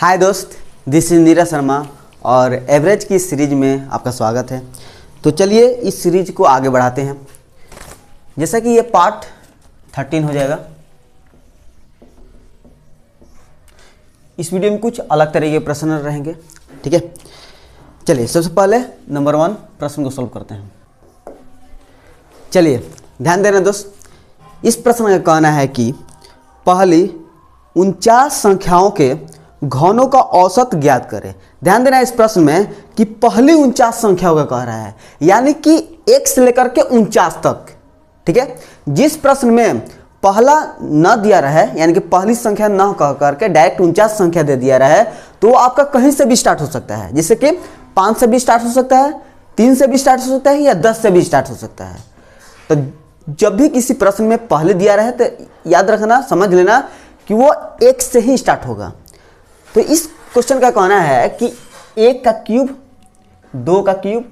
हाय दोस्त, this is Neeraj Sharma और average की सीरीज में आपका स्वागत है। तो चलिए इस सीरीज को आगे बढ़ाते हैं। जैसा कि ये पार्ट 13 हो जाएगा। इस वीडियो में कुछ अलग तरह के प्रश्न रहेंगे, ठीक है। चलिए सबसे पहले नंबर 1 प्रश्न को सॉल्व करते हैं। चलिए ध्यान देना दोस्त, इस प्रश्न का कहना है कि पहली 49 संख्याओं के घनों का औसत ज्ञात करें। ध्यान देना इस प्रश्न में कि पहली 49 संख्याओं का कह रहा है, यानी कि 1 से लेकर के 49 तक, ठीक है। जिस प्रश्न में पहला न दिया रहा है, यानी कि पहली संख्या न कह करके डायरेक्ट 49 संख्या दे दिया रहा है, तो आपका कहीं से भी स्टार्ट हो सकता है। जैसे कि 5 से भी स्टार्ट हो सकता है, 3 से भी स्टार्ट हो सकता है या 10 से भी स्टार्ट हो सकता है। तो जब भी किसी प्रश्न में पहले दिया रहे तो याद रखना, समझ लेना कि वो 1 से ही स्टार्ट होगा। तो इस क्वेश्चन का कहना है कि 1 का क्यूब, 2 का क्यूब,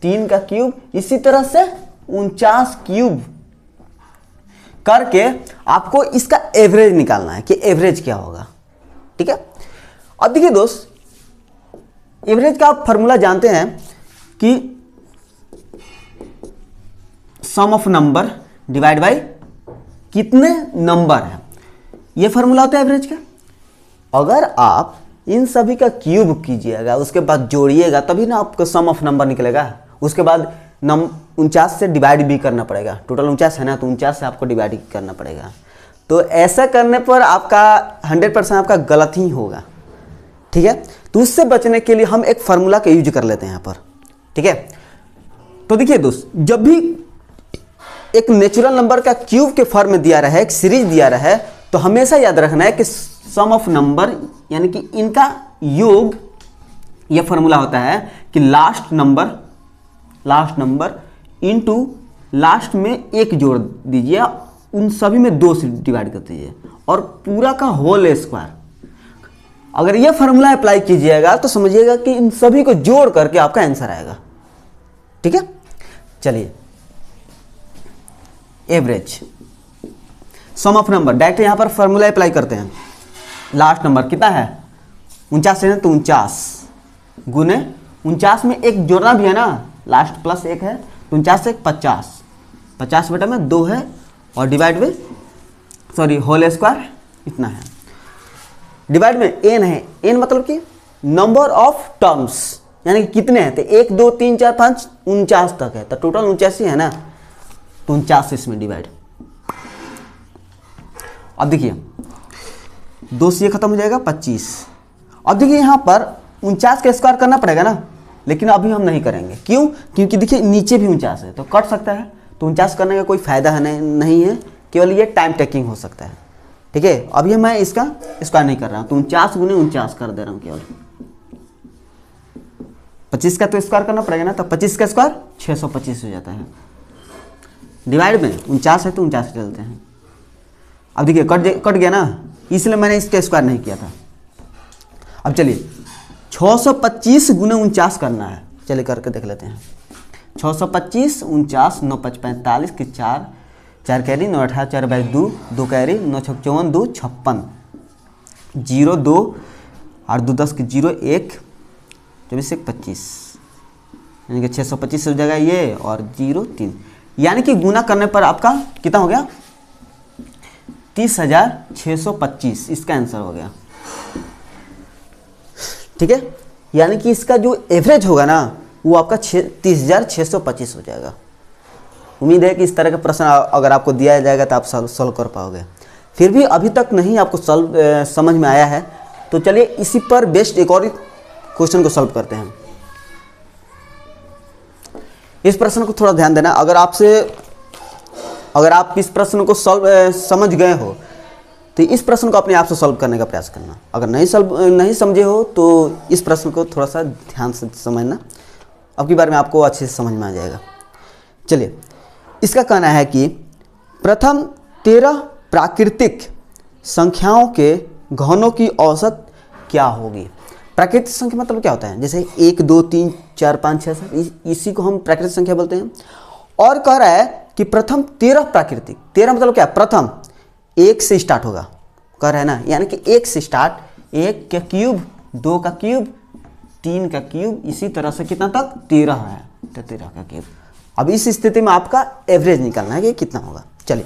3 का क्यूब, इसी तरह से 49 क्यूब करके आपको इसका एवरेज निकालना है कि एवरेज क्या होगा, ठीक है। अब देखिए दोस्त, एवरेज का आप फॉर्मूला जानते हैं कि सम ऑफ नंबर डिवाइड बाय कितने नंबर है, ये फॉर्मूला होता है एवरेज का। अगर आप इन सभी का क्यूब कीजिएगा, उसके बाद जोड़िएगा, तभी ना आपको सम ऑफ नंबर निकलेगा। उसके बाद 49 से डिवाइड भी करना पड़ेगा। टोटल 49 है ना, तो 49 से आपको डिवाइड करना पड़ेगा। तो ऐसा करने पर आपका 100% आपका गलत ही होगा, ठीक है। तो उससे बचने के लिए हम एक फार्मूला का यूज कर लेते हैं यहाँ पर, ठीक है। तो देखिए दोस्त, जब भी एक नेचुरल नंबर का क्यूब के फॉर्म में दिया रहा है, एक सीरीज दिया रहा है, तो हमेशा याद रखना है कि सम ऑफ नंबर यानी कि इनका योग, यह फॉर्मूला होता है कि लास्ट नंबर इनटू लास्ट में 1 जोड़ दीजिए, उन सभी में 2 से डिवाइड कर दीजिए और पूरा का होल स्क्वायर। अगर यह फॉर्मूला अप्लाई कीजिएगा तो समझिएगा कि इन सभी को जोड़ करके आपका आंसर आएगा, ठीक है। चलिए average some of number, direct यहां पर फॉर्मूला अप्लाई करते हैं। लास्ट नंबर कितना है, 49 है, तो 49 गुने 49 में 1 जोड़ना भी है ना, लास्ट प्लस 1 है, तो 49 से 50, 50 बटा में 2 है और डिवाइड में होल स्क्वायर इतना है। डिवाइड में n है, n मतलब कि नंबर ऑफ टर्म्स, यानी कि कितने हैं, तो 1 2 3 4 5 49 तक है, तो टोटल 49 है ना, तो 49 इसमें डिवाइड। अब देखिए 2 से ये खत्म हो जाएगा 25। अब देखिए यहाँ पर 49 का स्क्वायर करना पड़ेगा ना, लेकिन अभी हम नहीं करेंगे। क्यों? क्योंकि देखिए नीचे भी 49 है, तो कट सकता है, तो 49 करने का कोई फायदा है नहीं है, केवल ये टाइम टेकिंग हो सकता है, ठीक है। अभी मैं इसका स्क्वायर नहीं कर रहा हूँ, तो 49 गुने 49 कर दे रहा हूँ केवल। 25 का तो स्क्वायर करना पड़ेगा ना, तो 25 का स्क्वायर 625 हो जाता है। डिवाइड में 49 है तो 49 डालते हैं। अब देखिए कट गया ना, इसलिए मैंने इसका स्क्वायर नहीं किया था। अब चलिए 625 गुने 49 करना है, चलिए करके देख लेते हैं। 625 49 9 5 45 के 4 कैरी 9 18 4 बाई 2 2 कैरी 9 6 54 2 56 0 2 8 2 10 के 0 1 24 1 25, यानी कि 625 हो जाएगा ये और 0 3, यानी कि गुना करने पर आपका कितना हो गया, 30,625 इसका आंसर हो गया, ठीक है। यानी कि इसका जो एवरेज होगा ना, वो आपका 30,625 हो जाएगा। उम्मीद है कि इस तरह का प्रश्न अगर आपको दिया जाएगा तो आप सॉल्व कर पाओगे। फिर भी अभी तक नहीं आपको समझ में आया है, तो चलिए इसी पर बेस्ड एक और क्वेश्चन को सॉल्व करते हैं। इस प्रश्न को थोड़ा ध्यान देना। अगर आप इस प्रश्न को समझ गए हो तो इस प्रश्न को अपने आप से सॉल्व करने का प्रयास करना। अगर नहीं समझे हो तो इस प्रश्न को थोड़ा सा ध्यान से समझना, अब की बार में आपको अच्छे से समझ में आ जाएगा। चलिए इसका कहना है कि प्रथम 13 प्राकृतिक संख्याओं के घनों की औसत क्या होगी। प्राकृतिक संख्या मतलब क्या होता है, जैसे 1 2 3 4 5 6 7, इसी को हम प्राकृतिक संख्या बोलते हैं। और कह रहा है कि प्रथम 13 प्राकृतिक, 13 मतलब क्या, प्रथम 1 से स्टार्ट होगा, कह रहा है ना, यानी कि 1 से स्टार्ट 1 का क्यूब, 2 का क्यूब, 3 का क्यूब, इसी तरह से कितना तक 13 है, तो 13 का क्यूब। अब इस स्थिति में आपका एवरेज निकालना है कि कितना होगा। चलिए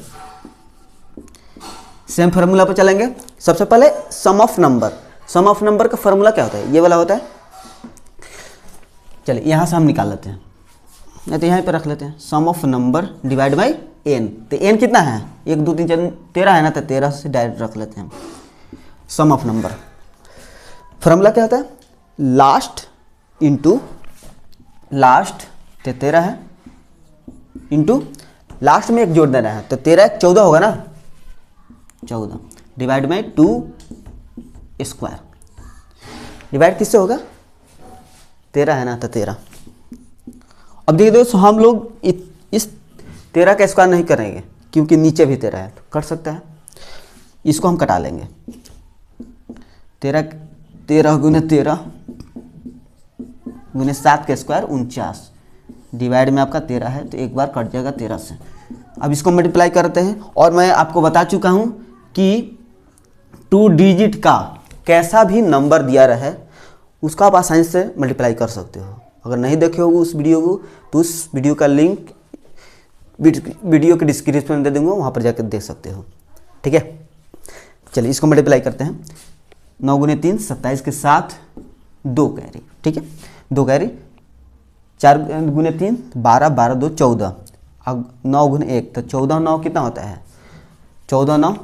सेम फार्मूला पर चलेंगे। सबसे पहले sum of number, sum of number का फार्मूला क्या होता है, ये वाला होता है। चलिए यहाँ से हम निकाल लेते हैं, नहीं तो यहाँ पे रख लेते हैं, sum of number divide by n. तो एन कितना है, 1 2 3 4 13 है ना, तो 13 से डायरेक्ट रख लेते हैं। सम ऑफ नंबर फार्मूला क्या होता है, लास्ट इंटू लास्ट, तो 13 है, इंटू लास्ट में 1 जोड़ देना है, तो 13 1 14 होगा ना, 14 डिवाइड बाई 2 स्क्वायर। डिवाइड किससे होगा, 13 है ना, तो 13। अब देखिए दोस्तों, हम लोग इस 13 का स्क्वायर नहीं करेंगे क्योंकि नीचे भी 13 है, तो कट सकता है, इसको हम कटा लेंगे। 13 गुने 13 गुने 7 का स्क्वायर 49, डिवाइड में आपका 13 है, तो एक बार कट जाएगा 13 से। अब इसको मल्टीप्लाई करते हैं, और मैं आपको बता चुका हूँ कि 2 डिजिट का कैसा भी नंबर दिया रहे उसका आप आसानी से मल्टीप्लाई कर सकते हो। अगर नहीं देखे हो उस वीडियो को, तो उस वीडियो का लिंक वीडियो के डिस्क्रिप्शन में दे दूंगा, वहाँ पर जाकर देख सकते हो। ठीक है, चलिए इसको मल्टीप्लाई करते हैं। 9 गुने 3 27 के साथ 2 कैरी, ठीक है, 2 कैरी, 4 गुने 3 12, 12 2 14, अब 9 गुने 1, तो 14 9 कितना होता है, 14 9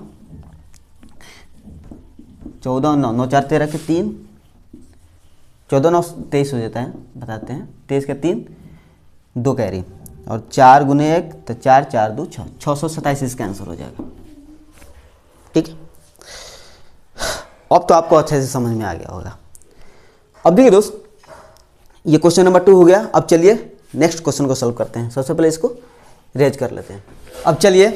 14 9 9 4 13 के 3, 14 9 23 हो जाता है, बताते हैं, 23 के 3 2 कैरी, और 4 गुने 1, तो 4 4 2 6, 627 इसका आंसर हो जाएगा। ठीक है, अब तो आपको अच्छे से समझ में आ गया होगा। अब देखिए दोस्त, ये क्वेश्चन नंबर 2 हो गया। अब चलिए नेक्स्ट क्वेश्चन को सॉल्व करते हैं। सबसे पहले इसको रेज कर लेते हैं। अब चलिए,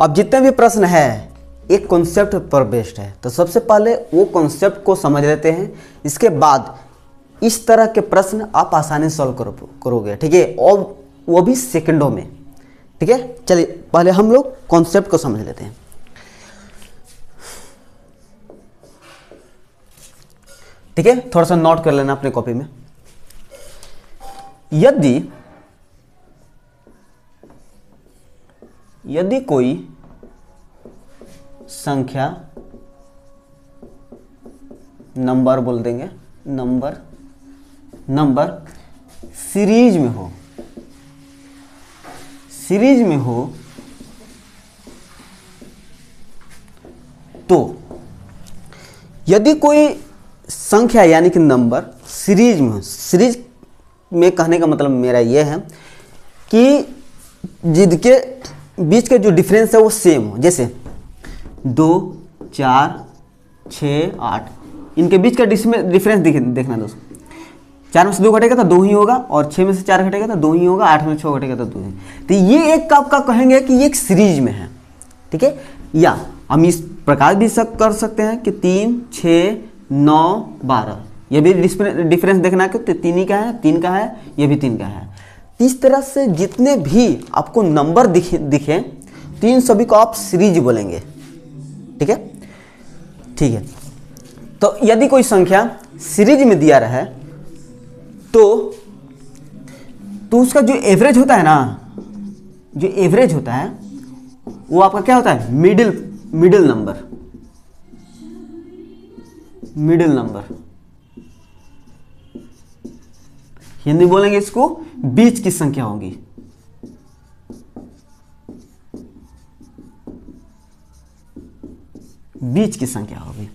अब जितने भी प्रश्न है एक कॉन्सेप्ट पर बेस्ड है, तो सबसे पहले वो कॉन्सेप्ट को समझ लेते हैं, इसके बाद इस तरह के प्रश्न आप आसानी से सॉल्व करोगे। ठीक है, और वो भी सेकंडों में। ठीक है, चलिए पहले हम लोग कॉन्सेप्ट को समझ लेते हैं। ठीक है, थोड़ा सा नोट कर लेना अपने कॉपी में। यदि कोई संख्या, नंबर बोल देंगे, नंबर सीरीज में हो, तो यदि कोई संख्या यानी कि नंबर सीरीज में हो, सीरीज में कहने का मतलब मेरा यह है कि जिनके बीच के जो डिफरेंस है वो सेम हो, जैसे 2 4 6 8, इनके बीच का डिफरेंस देखना दोस्तों। 4 में से 2 घटेगा तो 2 ही होगा, और 6 में से 4 घटेगा तो 2 ही होगा, 8 में से 6 घटेगा तो 2 ही। तो ये एक आपका कहेंगे कि ये एक सीरीज में है। ठीक है, या हम इस प्रकार भी कर सकते हैं कि 3 6 9 12, ये भी डिफरेंस देखना है कि 3 ही का है, 3 का है, ये भी 3 का है। इस तरह से जितने भी आपको नंबर दिखे तो इन सभी को आप सीरीज बोलेंगे। ठीक है, ठीक है। तो यदि कोई संख्या सीरीज में दिया रहे तो उसका जो एवरेज होता है ना, जो एवरेज होता है वो आपका क्या होता है, मिडिल नंबर, हिंदी बोलेंगे इसको बीच की संख्या होगी। बीच की संख्या होगी।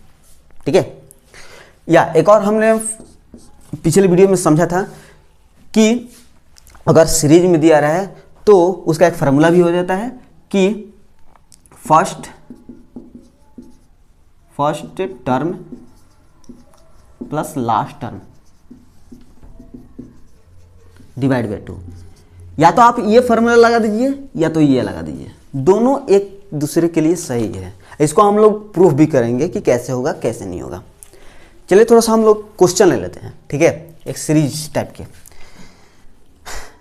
ठीक है, या एक और हमने पिछले वीडियो में समझा था कि अगर सीरीज में दिया रहा है तो उसका एक फार्मूला भी हो जाता है कि first term plus last term divide by 2। या तो आप ये फार्मूला लगा दीजिए या तो ये लगा दीजिए, दोनों एक दूसरे के लिए सही है। इसको हम लोग प्रूफ भी करेंगे कि कैसे होगा कैसे नहीं होगा। चलिए थोड़ा सा हम लोग क्वेश्चन ले लेते हैं। ठीक है, एक सीरीज टाइप के,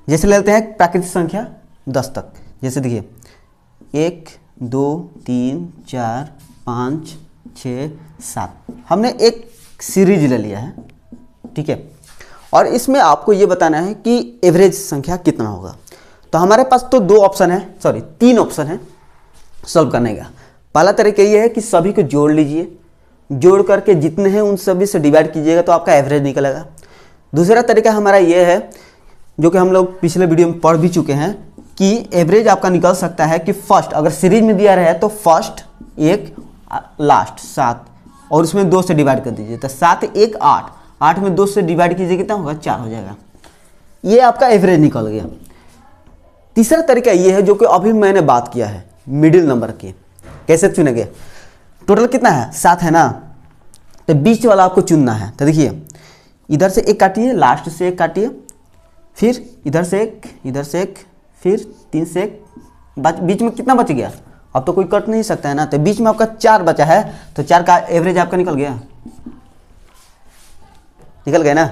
जैसे ले लेते हैं प्राकृतिक संख्या 10 तक। जैसे देखिए 1 2 3 4 5 6 7। हमने एक सीरीज ले लिया है, ठीक है। और इसमें आपको ये बताना है कि एवरेज संख्या कितना होगा। तो हमारे पास तो 3 ऑप्शन है सॉल्व करने का। पहला तरीका ये है कि सभी को जोड़ लीजिए, जोड़ करके जितने हैं उन सभी से डिवाइड कीजिएगा तो आपका एवरेज निकलेगा। दूसरा तरीका हमारा ये है, जो कि हम लोग पिछले वीडियो में पढ़ भी चुके हैं, कि एवरेज आपका निकल सकता है कि फर्स्ट, अगर सीरीज में दिया रहे तो फर्स्ट 1 लास्ट 7 और उसमें 2 से डिवाइड कर दीजिए तो 7 1 8, 8 में 2 से डिवाइड कीजिए कितना होगा 4 हो जाएगा। ये आपका एवरेज निकल गया। तीसरा तरीका ये है जो कि अभी मैंने बात किया है मिडिल नंबर की, कैसे चुनेंगे। टोटल कितना है 7 है ना, तो बीच वाला आपको चुनना है। तो देखिए इधर से 1 काटिए, लास्ट से 1 काटिए, फिर इधर से 1, इधर से 1, फिर 3 से 1, बीच में कितना बच गया, अब तो कोई कट नहीं सकता है ना, तो बीच में आपका 4 बचा है, तो 4 का एवरेज आपका निकल गया, निकल गया ना।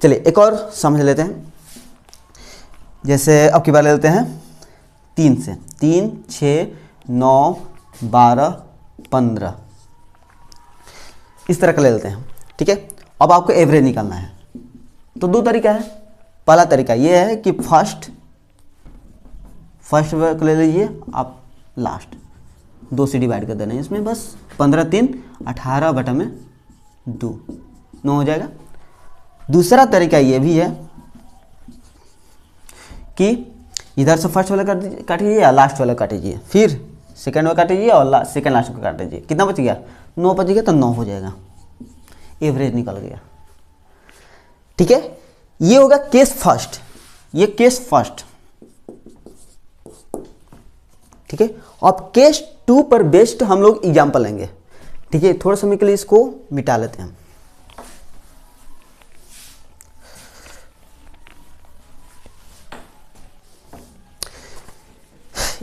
चलिए एक और समझ लेते हैं, जैसे अब की बार ले लेते हैं 3 से, 3 6 9 12 15 इस तरह का ले लेते हैं, ठीक है। अब आपको एवरेज निकालना है। तो 2 तरीका है। पहला तरीका ये है कि फर्स्ट को ले लीजिए आप, लास्ट 2 से डिवाइड कर देना है इसमें, बस 15 3 18 बटा में 2 9 हो जाएगा। दूसरा तरीका ये भी है कि इधर से फर्स्ट वाला काटिए या लास्ट वाला काटिए, फिर सेकंड वाला काटिए और सेकंड लास्ट को काट दीजिए, कितना बच गया 9 बच गया, तो 9 हो जाएगा, एवरेज निकल गया, ठीक है। ये होगा केस फर्स्ट, ये केस फर्स्ट, ठीक है। अब केस 2 पर बेस्ड हम लोग एग्जाम्पल लेंगे, ठीक है। थोड़ा समय के लिए इसको मिटा लेते हैं।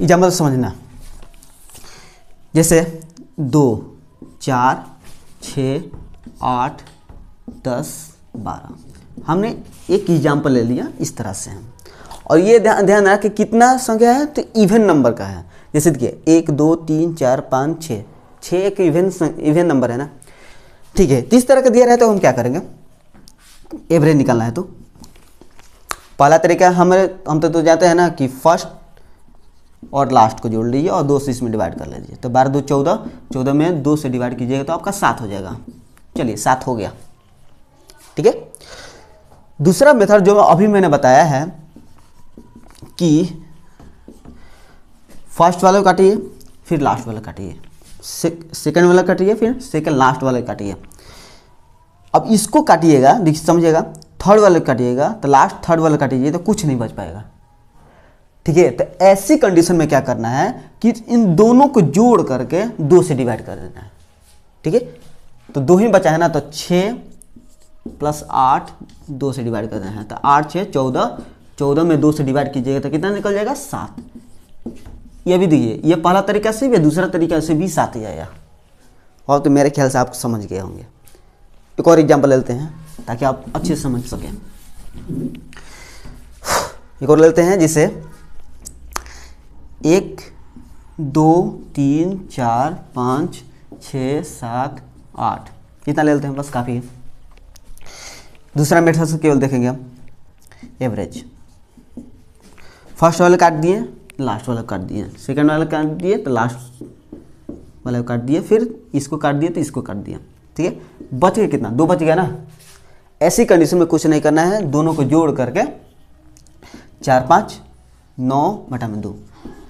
एग्जाम्पल समझना, जैसे 2 4 6 8 10 12 हमने एक एग्जाम्पल ले लिया इस तरह से हम, और ये ध्यान रहा कि कितना संख्या है, तो इवन नंबर का है। जैसे देखिए 1 2 3 4 5 6 एक इवन नंबर है ना, ठीक है। तो इस तरह का दिया रहे तो हम क्या करेंगे, एवरेज निकालना है। तो पहला तरीका हम तो जानते हैं ना कि फर्स्ट और लास्ट को जोड़ लीजिए और 2 से इसमें डिवाइड कर लीजिए, तो 12 2 14, 14 में 2 से डिवाइड कीजिएगा तो आपका 7 हो जाएगा। चलिए 7 हो गया, ठीक है। दूसरा मेथड जो अभी मैंने बताया है कि फर्स्ट वाले को काटिए, फिर लास्ट वाला काटिए, सेकंड वाला काटिए, फिर सेकंड लास्ट वाला काटिए। अब इसको काटिएगा, देखिए समझिएगा, थर्ड वाले काटिएगा तो लास्ट थर्ड वाला काटिए तो कुछ नहीं बच पाएगा, ठीक है। तो ऐसी कंडीशन में क्या करना है कि इन दोनों को जोड़ करके 2 से डिवाइड कर देना है, ठीक है। तो 2 ही बचा है ना, तो 6 + 8 2 से डिवाइड कर देना है, तो 8 6 14, 14 में 2 से डिवाइड कीजिएगा तो कितना निकल जाएगा 7। ये भी देखिए, ये पहला तरीका से भी, दूसरा तरीका से भी 7 ही आया, और तो मेरे ख्याल से आप समझ गए होंगे। एक और एग्जाम्पल लेते हैं ताकि आप अच्छे से समझ सकें। एक और लेते हैं, जैसे 1 2 3 4 5 6 7 8 कितना ले लेते हैं, बस काफ़ी है। दूसरा मेथड से केवल देखेंगे हम एवरेज, फर्स्ट वाले काट दिए, लास्ट वाला काट दिए, सेकंड वाला काट दिए तो लास्ट वाला काट दिए, फिर इसको काट दिए तो इसको काट दिया, ठीक है। बच गया कितना, 2 बच गया ना। ऐसी कंडीशन में कुछ नहीं करना है, दोनों को जोड़ करके 4 5 9 बटा में 2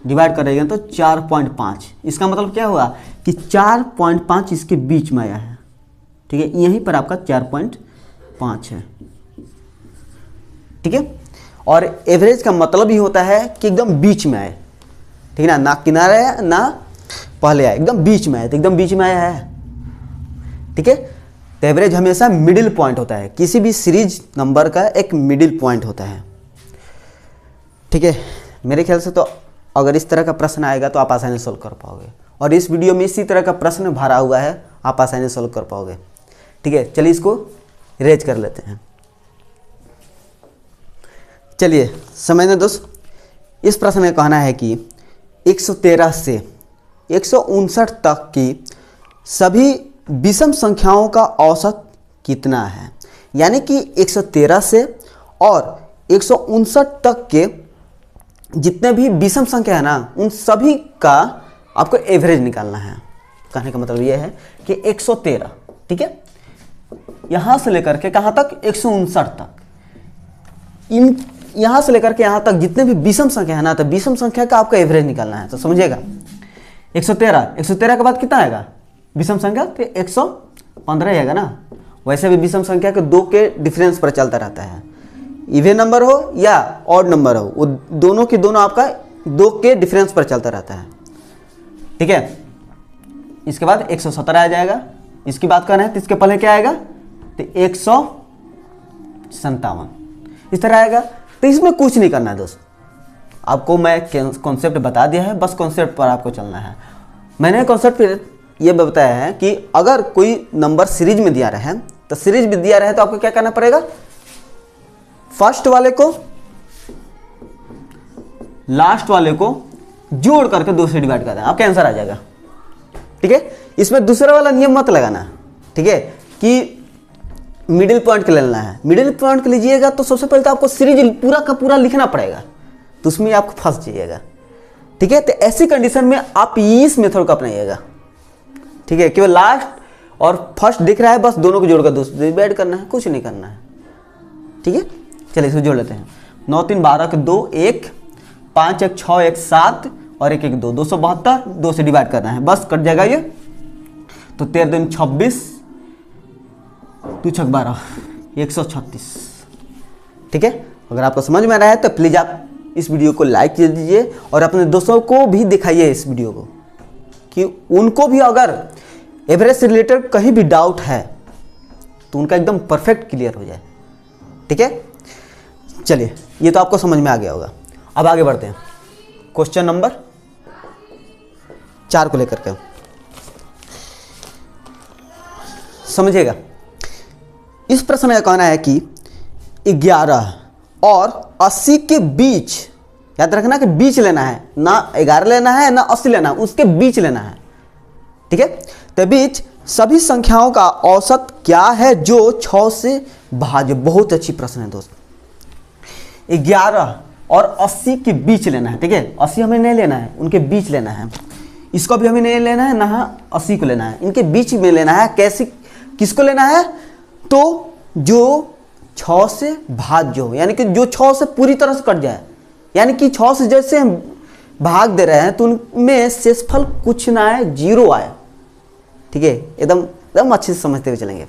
डिवाइड करेंगे तो 4.5। इसका मतलब क्या हुआ कि 4.5 इसके बीच में आया है, ठीक है। यहीं पर आपका 4.5 है, ठीक है। और एवरेज का मतलब ही होता है कि एकदम बीच में आए, ठीक है ना, ना किनारे आया ना पहले आए, एकदम बीच में आए, तो एकदम बीच में आया है, ठीक है। तो एवरेज हमेशा मिडिल पॉइंट होता है, किसी भी सीरीज नंबर का एक मिडिल पॉइंट होता है, ठीक है। मेरे ख्याल से तो अगर इस तरह का प्रश्न आएगा तो आप आसानी से सोल्व कर पाओगे, और इस वीडियो में इसी तरह का प्रश्न भरा हुआ है, आप आसानी से सोल्व कर पाओगे, ठीक है। चलिए इसको रेज कर लेते हैं। चलिए समझने दोस्त, इस प्रश्न में कहना है कि 113 से 159 तक की सभी विषम संख्याओं का औसत कितना है। यानी कि 113 से और 159 तक के जितने भी विषम संख्या है ना, उन सभी का आपको एवरेज निकालना है। कहने का मतलब यह है कि 113, ठीक है, यहां से लेकर के कहां तक, 159 तक, इन यहां से लेकर के यहां तक जितने भी विषम संख्या है ना, तो विषम संख्या का आपको एवरेज निकालना है। तो समझिएगा 113 के बाद कितना आएगा विषम संख्या, तो 115 आएगा ना। वैसे भी विषम संख्या के 2 के डिफरेंस पर चलता रहता है, इवन नंबर हो या ऑड नंबर हो, वो दोनों की दोनों आपका 2 के डिफरेंस पर चलता रहता है, ठीक है। इसके बाद 117 आ जाएगा, इसकी बात कर रहे हैं तो इसके पहले क्या आएगा, तो 157 इस तरह आएगा। तो इसमें कुछ नहीं करना है दोस्त, आपको मैं कॉन्सेप्ट बता दिया है, बस कॉन्सेप्ट पर आपको चलना है। मैंने कॉन्सेप्ट फिर ये बताया है कि अगर कोई नंबर सीरीज में दिया रहे, तो सीरीज में दिया रहे तो आपको क्या करना पड़ेगा, फर्स्ट वाले को लास्ट वाले को जोड़ करके 2 से डिवाइड कर देना, आपका आंसर आ जाएगा, ठीक है। इसमें दूसरा वाला नियम मत लगाना, ठीक है, कि मिडिल पॉइंट के लेना है। मिडिल पॉइंट के लीजिएगा तो सबसे पहले तो आपको सीरीज पूरा का पूरा लिखना पड़ेगा, तो उसमें आपको फंस जाइएगा, ठीक है। तो ऐसी कंडीशन में आप इस मेथड को अपनाइएगा, ठीक है। केवल लास्ट और फर्स्ट दिख रहा है, बस दोनों को जोड़कर 2 से डिवाइड करना है, कुछ नहीं करना है, ठीक है। चलिए इसको जोड़ लेते हैं। 9 3 12 के 2 1, 5 1 6 1 7 और 1 1 2, 272, 2 से डिवाइड करना है, बस कट जाएगा ये। तो 13 दिन 26, 2 6 12, 136, ठीक है। अगर आपको समझ में आ रहा है तो प्लीज़ आप इस वीडियो को लाइक कर दीजिए और अपने दोस्तों को भी दिखाइए इस वीडियो को, कि उनको भी अगर एवरेज से रिलेटेड कहीं भी डाउट है तो उनका एकदम परफेक्ट क्लियर हो जाए, ठीक है। चलिए ये तो आपको समझ में आ गया होगा। अब आगे बढ़ते हैं क्वेश्चन नंबर 4 को लेकर के, समझिएगा। इस प्रश्न का कहना है कि 11 और 80 के बीच, याद रखना कि बीच लेना है, ना 11 लेना है ना 80 लेना है, उसके बीच लेना है, ठीक है। तो बीच सभी संख्याओं का औसत क्या है जो 6 से भाज्य। बहुत अच्छी प्रश्न है दोस्त। 11 और 80 के बीच लेना है, ठीक है। 80 हमें नहीं लेना है, उनके बीच लेना है। इसको भी हमें नहीं लेना है, ना 80 को लेना है, इनके बीच में लेना है। कैसे, किसको लेना है, तो जो 6 से भाज्य हो, यानी कि जो 6 से पूरी तरह से कट जाए, यानी कि 6 से जैसे हम भाग दे रहे हैं तो उनमें शेषफल कुछ ना आए, 0 आए, ठीक है। एकदम अच्छे से समझते हुए चलेंगे।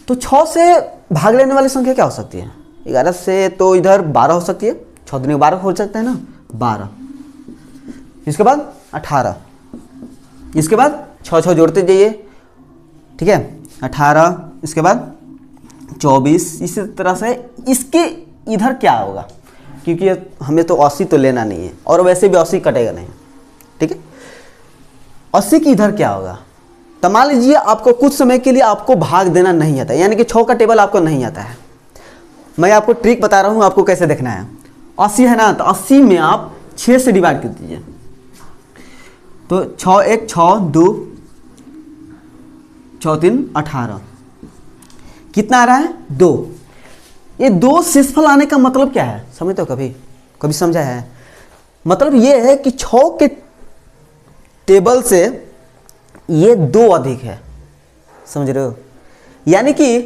तो 6 से भाग लेने वाली संख्या क्या हो सकती है, 11 से तो इधर 12 हो सकती है, 6 दूनी 12 हो सकता है ना, 12। इसके बाद 18, इसके बाद 6 6 जोड़ते जाइए, ठीक है, 18, इसके बाद 24, इसी तरह से। इसके इधर क्या होगा, क्योंकि हमें तो 80 तो लेना नहीं है और वैसे भी 80 कटेगा नहीं, ठीक है। 80 की इधर क्या होगा, तो मान लीजिए आपको कुछ समय के लिए आपको भाग देना नहीं आता, यानी कि 6 का टेबल आपको नहीं आता है। मैं आपको ट्रिक बता रहा हूँ, आपको कैसे देखना है। 80 है ना, तो 80 में आप 6 से डिवाइड कर दीजिए, तो 6 1 6 2 6 3 18, कितना आ रहा है, 2। ये 2 शेषफल आने का मतलब क्या है, समझते हो, कभी समझा है। मतलब ये है कि 6 के टेबल से ये 2 अधिक है, समझ रहे हो। यानी कि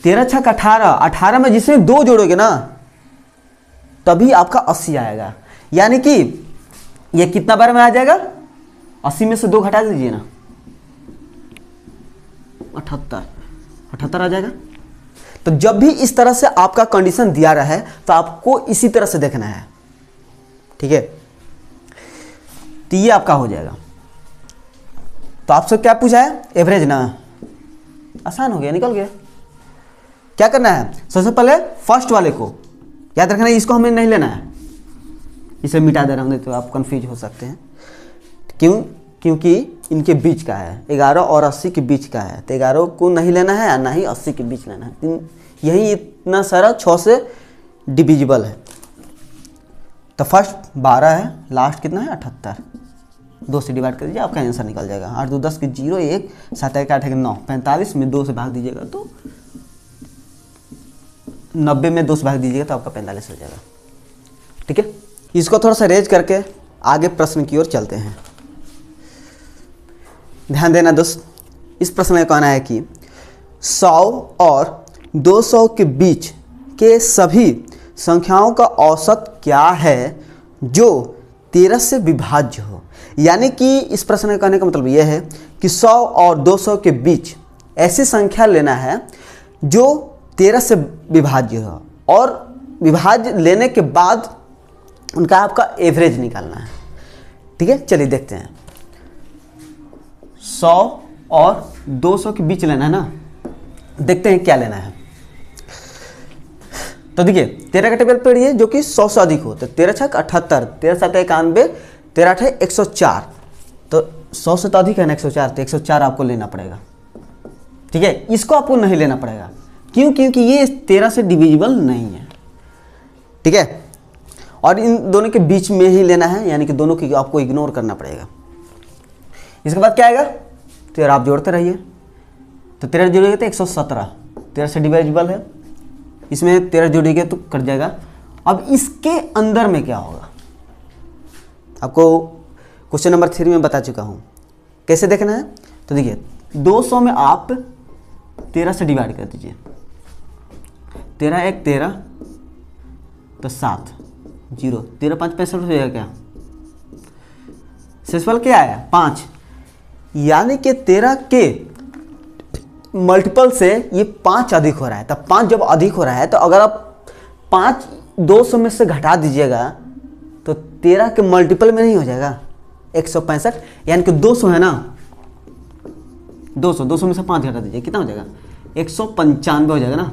13 6 18, 18 में जिसमें 2 जोड़ोगे ना तभी आपका 80 आएगा। यानी कि ये कितना बार में आ जाएगा, 80 में से 2 घटा दीजिए ना, 78 आ जाएगा। तो जब भी इस तरह से आपका कंडीशन दिया रहा है तो आपको इसी तरह से देखना है, ठीक है। तो ये आपका हो जाएगा। तो आपसे क्या पूछा है, एवरेज ना, आसान हो गया, निकल गया। क्या करना है, सबसे पहले फर्स्ट वाले को याद रखना है, इसको हमें नहीं लेना है, इसे मिटा दे रहा हूं, तो आप कंफ्यूज हो सकते हैं। क्यों, क्योंकि इनके बीच का है, 11 और 80 के बीच का है, तो 11 को नहीं लेना है, ना ही 80 के बीच लेना है। यही इतना सारा 6 से डिविजिबल है। तो फर्स्ट 12 है, लास्ट कितना है 78, 2 से डिवाइड कर दीजिए, आपका आंसर निकल जाएगा। 8 2 10 के 0 1 7 1 8 9 45 में 2 से भाग दीजिएगा तो 90 में 2 से भाग दीजिएगा तो आपका 45 हो जाएगा। ठीक है, इसको थोड़ा सा रेज करके आगे प्रश्न की ओर चलते हैं। ध्यान देना दोस्त, इस प्रश्न में कहना है कि 100 और 200 के बीच के सभी संख्याओं का औसत क्या है जो 13 से विभाज्य हो। यानी कि इस प्रश्न में कहने का मतलब यह है कि 100 और 200 के बीच ऐसी संख्या लेना है जो 13 से विभाज्य हो, और विभाज्य लेने के बाद उनका आपका एवरेज निकालना है। ठीक है, चलिए देखते हैं। 100 और 200 के बीच लेना है ना, देखते हैं क्या लेना है। तो देखिए 13 का टेबल पढ़िए जो कि 100 से अधिक हो, तो 13 छक 78, 13 7 91, 13 8 104, तो 100 से तो अधिक है ना 104, तो 104 आपको लेना पड़ेगा। ठीक है, इसको आपको नहीं लेना पड़ेगा, क्यों? क्योंकि ये 13 से डिविजिबल नहीं है। ठीक है, और इन दोनों के बीच में ही लेना है, यानी कि दोनों की आपको इग्नोर करना पड़ेगा। इसके बाद क्या आएगा, 13 आप जोड़ते रहिए, तो 13 जोड़ेंगे तो 117, 13 से डिविजिबल है, इसमें 13 जोड़ेंगे तो कट जाएगा। अब इसके अंदर में क्या होगा, आपको क्वेश्चन नंबर 3 में बता चुका हूँ कैसे देखना है। तो देखिए 200 में आप 13 से डिवाइड कर दीजिए, 13 1 13 तो 7 0, 13 5 65 हो जाएगा क्या, शेषफल क्या आया 5, यानी कि 13 के मल्टीपल से ये 5 अधिक हो रहा है। तब 5 जब अधिक हो रहा है तो अगर आप 5 200 में से घटा दीजिएगा तो 13 के मल्टीपल में नहीं हो जाएगा 165, यानी कि 200 है ना, 200 में से 5 घटा दीजिए, कितना हो जाएगा 195 हो जाएगा ना।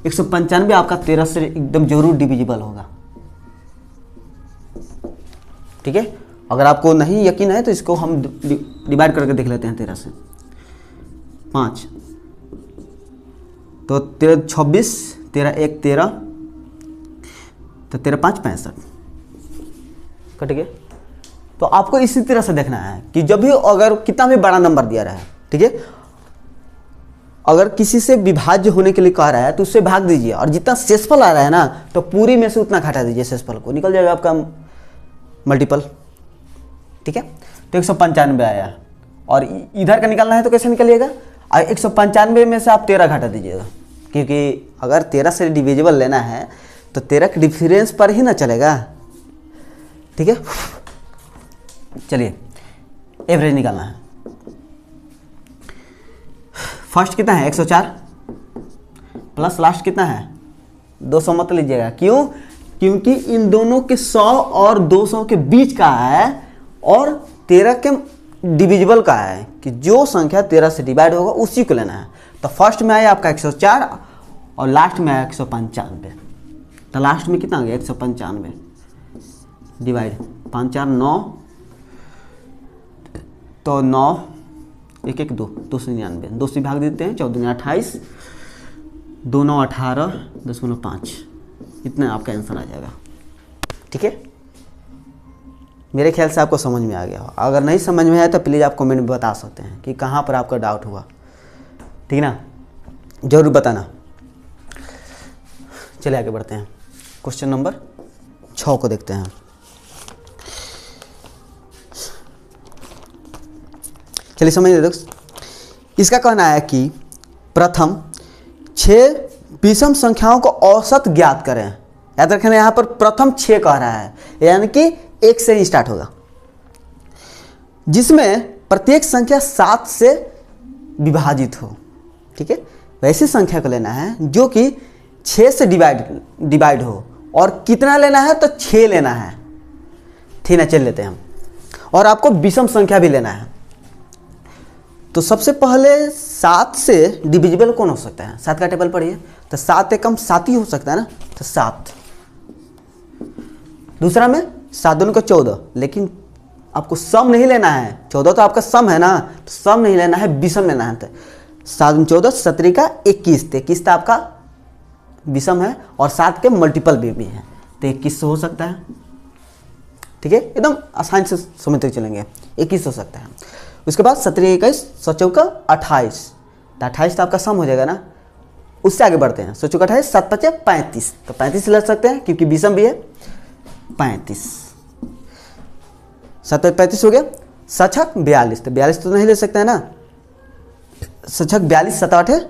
195 आपका 13 से एकदम जरूर डिविजिबल होगा। ठीक है, अगर आपको नहीं यकीन है तो इसको हम डिवाइड करके देख लेते हैं। 13 से 5 तो 13 26, 13 1 13, तो 13 5 65 कट गया। तो आपको इसी तरह से देखना है कि जब भी अगर कितना भी बड़ा नंबर दिया रहा है, ठीक है, अगर किसी से विभाज्य होने के लिए कह रहा है तो उससे भाग दीजिए, और जितना शेषफल आ रहा है ना तो पूरी में से उतना घटा दीजिए शेषफल को, निकल जाएगा आपका मल्टीपल। ठीक है, तो 195 आया, और इधर का निकालना है तो कैसे निकलिएगा, 195 में से आप 13 घटा दीजिएगा, क्योंकि अगर 13 से डिविजिबल लेना है तो 13 के डिफरेंस पर ही ना चलेगा। ठीक है, चलिए एवरेज निकालना है। फर्स्ट कितना है 104 प्लस लास्ट कितना है 200 मत लीजिएगा, क्यों? क्योंकि इन दोनों के 100 और 200 के बीच का है और 13 के डिविजिबल का है, कि जो संख्या 13 से डिवाइड होगा उसी को लेना है। तो फर्स्ट में आया आपका 104 और लास्ट में आया 195, तो लास्ट में कितना आ गया 195 डिवाइड 5 4 9, तो 9 1 1 2 299, 2 से भाग देते हैं, 14 28, 2 9 18 10.5, इतना आपका आंसर आ जाएगा। ठीक है, मेरे ख्याल से आपको समझ में आ गया हो। अगर नहीं समझ में आया तो प्लीज़ आप कमेंट में बता सकते हैं कि कहाँ पर आपका डाउट हुआ। ठीक ना, जरूर बताना। चलिए आगे बढ़ते हैं, क्वेश्चन नंबर 6 को देखते हैं। चलिए समझिए दोस्त, इसका कहना है कि प्रथम 6 विषम संख्याओं को औसत ज्ञात करें। याद रखना यहाँ पर प्रथम 6 कह रहा है, यानी कि 1 से ही स्टार्ट होगा, जिसमें प्रत्येक संख्या 7 से विभाजित हो। ठीक है, वैसी संख्या को लेना है जो कि 6 से डिवाइड हो, और कितना लेना है तो 6 लेना है। ठीक है, चल लेते हैं हम, और आपको विषम संख्या भी लेना है। तो सबसे पहले 7 से डिविजिबल कौन हो सकता है, 7 का टेबल पढ़िए, तो 7 एकम 7 ही हो सकता है ना, तो 7। दूसरा में 7 दूनी का 14, लेकिन आपको सम नहीं लेना है, 14 तो आपका सम है ना, तो सम नहीं लेना है, विषम लेना है। तो 7 दूनी 14, 17 का 21, तो 21 तो आपका विषम है, और 7 के मल्टीपल भी है, तो 21 हो सकता है। ठीक है, एकदम आसान से समझते चलेंगे। 21 हो सकता है। उसके बाद 17 21 104 28, तो 28 तो आपका सम हो जाएगा ना। उससे आगे बढ़ते हैं, 104 28 7 5 35, तो 35 लग सकते हैं क्योंकि विषम भी है। 35 7 35 हो गया। 7 6 42, तो 42 तो नहीं ले सकते हैं ना। 7 6 42 7 8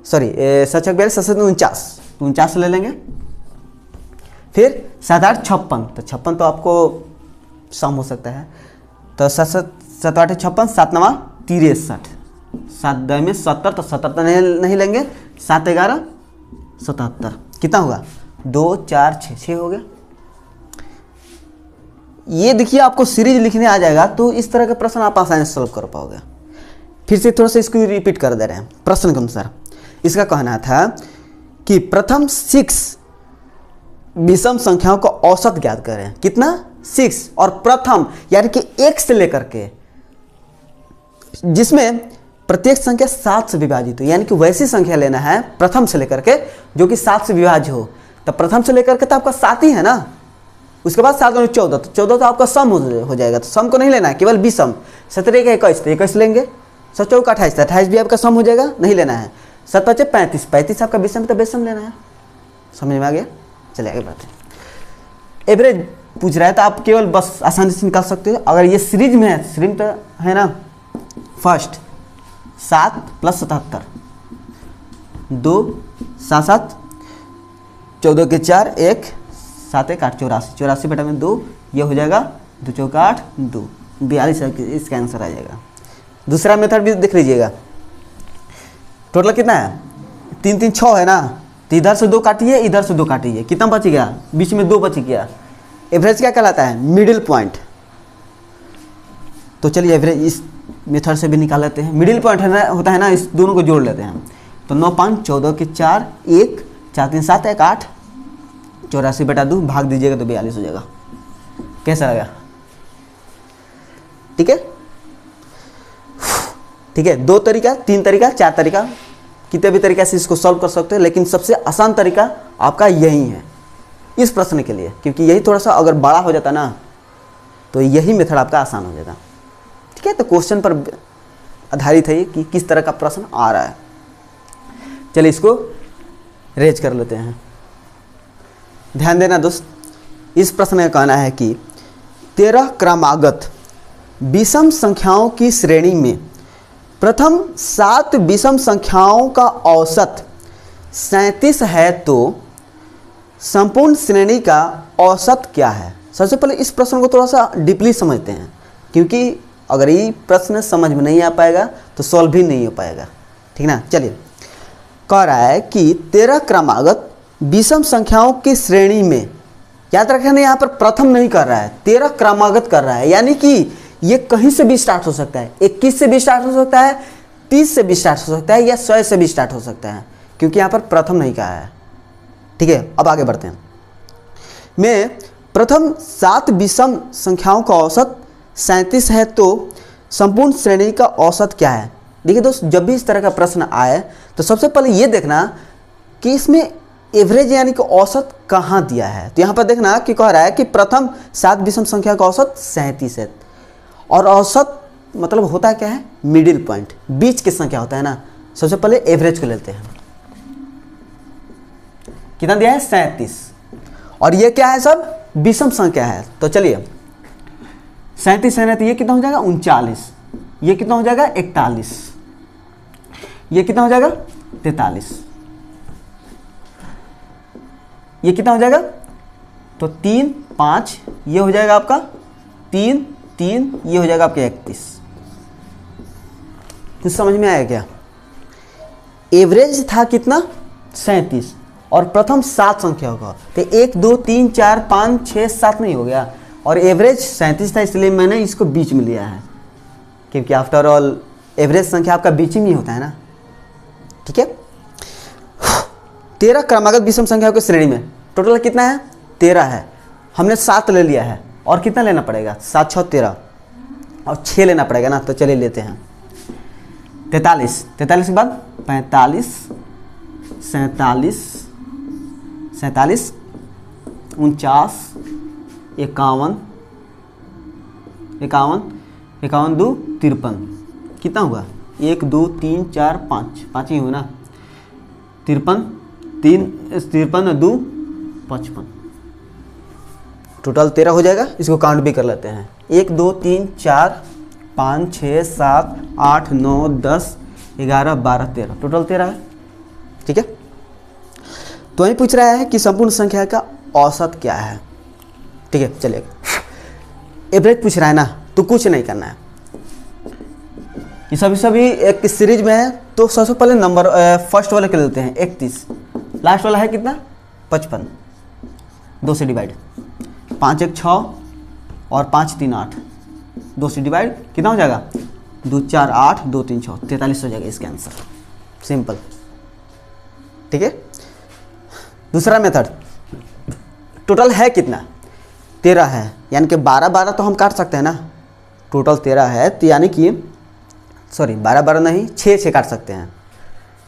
सॉरी 7 6 42 7 49, तो 49 ले लेंगे। फिर 7 8 56, तो 56 तो आपको सम हो सकता है, तो 7 7 8 56 7 9 63, 7 2 में 70, तो 70 तो नहीं लेंगे। 7 11 77, कितना होगा 2 4 6 6 हो गया। ये देखिए आपको सीरीज लिखने आ जाएगा तो इस तरह के प्रश्न आप आसानी से सॉल्व कर पाओगे। फिर से थोड़ा सा इसको रिपीट कर दे रहे हैं। प्रश्न के अनुसार इसका कहना था कि प्रथम 6 विषम संख्याओं का औसत ज्ञात करें। कितना 6, और प्रथम यानी कि 1 से लेकर के, जिसमें प्रत्येक संख्या 7 से विभाजित हो, यानी कि वैसी संख्या लेना है प्रथम से लेकर के जो कि 7 से विभाज्य हो। तो प्रथम से लेकर के तो आपका 7 ही है ना। उसके बाद 7 और 14, तो 14 तो आपका सम हो जाएगा, तो सम को नहीं लेना है, केवल विषम। 17 का 21, तो 21 लेंगे। 7 का 28, 28 भी आपका सम हो जाएगा, नहीं लेना है। 7 5 35, 35 आपका विषम, तो विषम लेना है। समझ में आ गया? चलिए आगे बढ़ते हैं। एवरेज पूछ रहा है तो आप केवल बस आसानी से निकाल सकते हो। अगर ये सीरीज में है, सीरीज तो है ना, फर्स्ट 7 + 77 2 7 7 14 के 4 1 7 1 8 84, 84 बटा में 2, ये हो जाएगा 2 4 8 2 42, इसका आंसर आ जाएगा। दूसरा मेथड भी देख लीजिएगा। टोटल कितना है 3 3 6 है ना, तो इधर से 2 काटिए, इधर से 2 काटिए, कितना बच गया, बीच में 2 बच गया। एवरेज क्या कहलाता है, मिडिल पॉइंट। तो चलिए एवरेज इस मेथड से भी निकाल लेते हैं। मिडिल पॉइंट है ना, होता है ना, इस दोनों को जोड़ लेते हैं। तो 9 5 14 के 4 1 4 3 7 1 8, 84 बटा 2 भाग दीजिएगा तो 42 हो जाएगा। कैसा लगा? ठीक है, ठीक है। 2 तरीका, 3 तरीका, 4 तरीका, कितने भी तरीके से इसको सॉल्व कर सकते हो, लेकिन सबसे आसान तरीका आपका यही है इस प्रश्न के लिए, क्योंकि यही थोड़ा सा अगर बड़ा हो जाता ना तो यही मेथड आपका आसान हो जाता। ठीक है, तो क्वेश्चन पर आधारित है कि किस तरह का प्रश्न आ रहा है। चलिए इसको रेज कर लेते हैं। ध्यान देना दोस्त, इस प्रश्न का कहना है कि 13 क्रमागत विषम संख्याओं की श्रेणी में प्रथम 7 विषम संख्याओं का औसत 37 है तो संपूर्ण श्रेणी का औसत क्या है। सबसे पहले इस प्रश्न को थोड़ा सा डीपली समझते हैं, क्योंकि अगर ये प्रश्न समझ में नहीं आ पाएगा तो सॉल्व भी नहीं हो पाएगा। ठीक ना। चलिए, कह रहा है कि 13 क्रमागत विषम संख्याओं की श्रेणी में, याद रखना यहाँ पर प्रथम नहीं कर रहा है, 13 क्रमागत कर रहा है, यानी कि ये कहीं से भी स्टार्ट हो सकता है। 21 से भी स्टार्ट हो सकता है, 30 से भी स्टार्ट हो सकता है, या 100 से भी स्टार्ट हो सकता है, क्योंकि यहाँ पर प्रथम नहीं कहा है। ठीक है, अब आगे बढ़ते हैं। में प्रथम 7 विषम संख्याओं का औसत 37 है तो संपूर्ण श्रेणी का औसत क्या है। देखिए दोस्त, जब भी इस तरह का प्रश्न आए तो सबसे पहले ये देखना कि इसमें एवरेज यानी कि औसत कहाँ दिया है। तो यहाँ पर देखना कि कह रहा है कि प्रथम 7 विषम संख्या का औसत 37 है, और औसत मतलब होता है क्या है, मिडिल पॉइंट, बीच की संख्या होता है ना। सबसे पहले एवरेज को लेते हैं। कितना दिया है 37, और ये क्या है, सब विषम संख्या है। तो चलिए 37 है ना, तो ये कितना हो जाएगा 39, ये कितना हो जाएगा 41, ये कितना हो जाएगा 43, ये कितना हो जाएगा, तो 3 5, ये हो जाएगा आपका 3 3, ये हो जाएगा आपका 31। कुछ समझ में आया क्या? एवरेज था कितना 37, और प्रथम 7 संख्या होगा, तो 1 2 3 4 5 6 7 नहीं हो गया, और एवरेज 37 था, इसलिए मैंने इसको बीच में लिया है, क्योंकि आफ्टर ऑल एवरेज संख्या आपका बीच में ही होता है ना। ठीक है, 13 क्रमागत विषम संख्याओं की श्रेणी में टोटल कितना है 13 है, हमने 7 ले लिया है, और कितना लेना पड़ेगा 7 6 13, और 6 लेना पड़ेगा ना। तो चलिए लेते हैं 43, 43 के बाद 45 47 47 49 51 51 51 2 53, कितना हुआ 1 2 3 4 5, 5 ही हुआ ना, 53 2 55, टोटल 13 हो जाएगा। इसको काउंट भी कर लेते हैं, 1 2 3 4 5 6 7 8 9 10 11 12 13, टोटल 13 है। ठीक है, तो वही पूछ रहा है कि संपूर्ण संख्या का औसत क्या है। ठीक है, चलिए एवरेज पूछ रहा है ना, तो कुछ नहीं करना है, ये सभी एक सीरीज में है। तो सबसे पहले नंबर फर्स्ट वाले के लेते हैं 31, लास्ट वाला है कितना 55, 2 से डिवाइड, 5 1 6 और 5 3 8, 2 से डिवाइड कितना हो जाएगा 2 4 8 2 3 6, 43 हो जाएगा इसका आंसर, सिंपल। ठीक है, दूसरा मेथड, टोटल है कितना 13 है, यानी कि 12 12 तो हम काट सकते हैं ना, टोटल 13 है तो यानी कि सॉरी 12 12 नहीं 6 6 काट सकते हैं।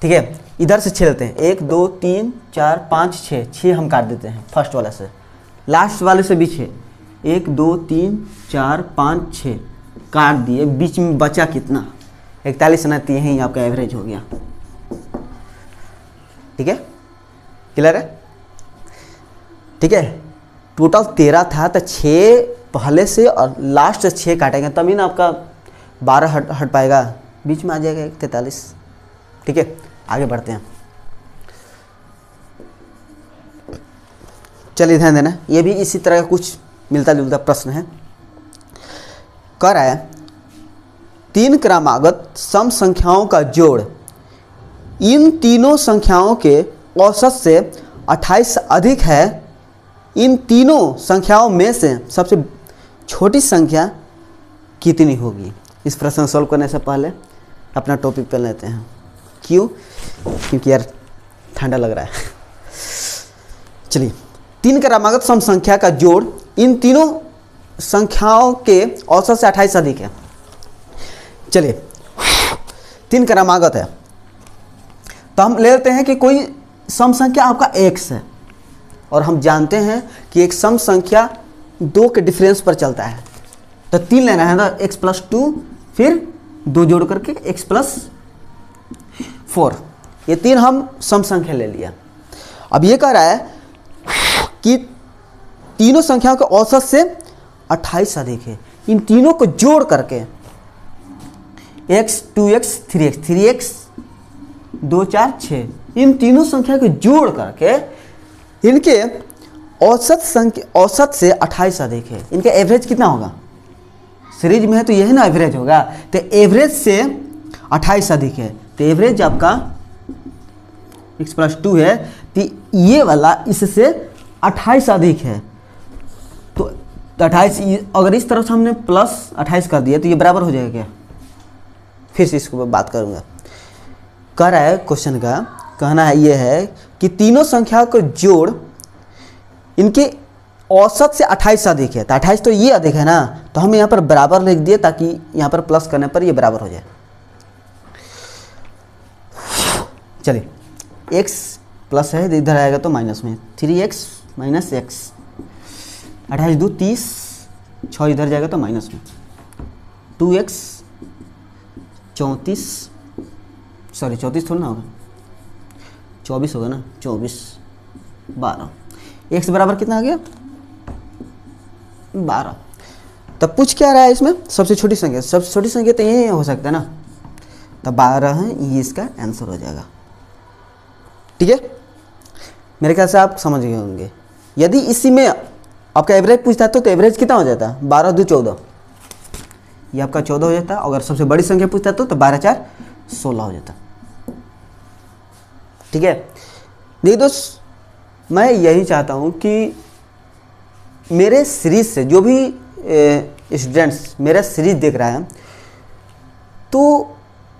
ठीक है, इधर से 6 लेते हैं, 1 2 3 4 5 6, 6 हम काट देते हैं फर्स्ट वाले से, लास्ट वाले से भी 6, 1 2 3 4 5 6 काट दिए, बीच में बचा कितना 41 ना, तो यही आपका एवरेज हो गया। ठीक है, क्लियर है। ठीक है, टोटल 13 था तो 6 पहले से और लास्ट से 6 काटेंगे तभी ना आपका 12 हट पाएगा, बीच में आ जाएगा 43। ठीक है, आगे बढ़ते हैं। चलिए ध्यान देना, ये भी इसी तरह का कुछ मिलता जुलता प्रश्न है। कह रहा है 3 क्रमागत सम संख्याओं का जोड़ इन तीनों संख्याओं के औसत से 28 अधिक है, इन तीनों संख्याओं में से सबसे छोटी संख्या कितनी होगी। इस प्रश्न सॉल्व करने से पहले अपना टॉपिक पे लेते हैं, क्यों, क्योंकि यार ठंडा लग रहा है। चलिए, 3 क्रमागत सम संख्या का जोड़ इन तीनों संख्याओं के औसत से 28 अधिक है। चलिए, 3 क्रमागत है तो हम ले लेते हैं कि कोई सम संख्या आपका x है, और हम जानते हैं कि एक सम संख्या 2 के डिफरेंस पर चलता है, तो 3 लेना है ना, x + 2 फिर 2 जोड़ करके x + 4, ये 3 हम सम संख्या ले लिया। अब ये कह रहा है कि तीनों संख्याओं के औसत से 28 अधिक है, इन तीनों को जोड़ करके x 2x 3x 3x 2 4 6, इन तीनों संख्या को जोड़ करके इनके औसत से 28 अधिक है, इनका एवरेज कितना होगा, सीरीज में है तो यही ना एवरेज होगा, तो एवरेज से 28 अधिक है, तो एवरेज आपका x + 2 है, तो ये वाला इससे 28 अधिक है, तो 28 अगर इस तरफ से हमने +28 कर दिया तो ये बराबर हो जाएगा क्या, फिर से इसको बात करूँगा। कह रहा है क्वेश्चन का कहना है ये है कि तीनों संख्या को जोड़ इनके औसत से 28 अधिक है, तो 28 तो ये अधिक है ना, तो हम यहाँ पर बराबर लिख दिए ताकि यहाँ पर प्लस करने पर ये बराबर हो जाए। चलिए, x प्लस है इधर आएगा तो माइनस में, 3x - x, 28 2 30, 6 इधर जाएगा तो माइनस में, 2x 34, सॉरी 34 थोड़ा ना होगा, 24 होगा ना, 24 12, x बराबर कितना आ गया 12। तब पूछ क्या रहा है इसमें, सबसे छोटी संख्या, सबसे छोटी संख्या तो यही हो सकता है ना, तब 12 है, ये इसका आंसर हो जाएगा। ठीक है, मेरे ख्याल से आप समझ गए होंगे। यदि इसी में आपका एवरेज पूछता है तो एवरेज कितना हो जाता है, 12 2 14, ये आपका 14 हो जाता है। अगर सबसे बड़ी संख्या पूछता है तो 12 4 16 हो जाता। ठीक है, देखिए दोस्त, मैं यही चाहता हूँ कि मेरे सीरीज से जो भी स्टूडेंट्स मेरा सीरीज देख रहा है, तो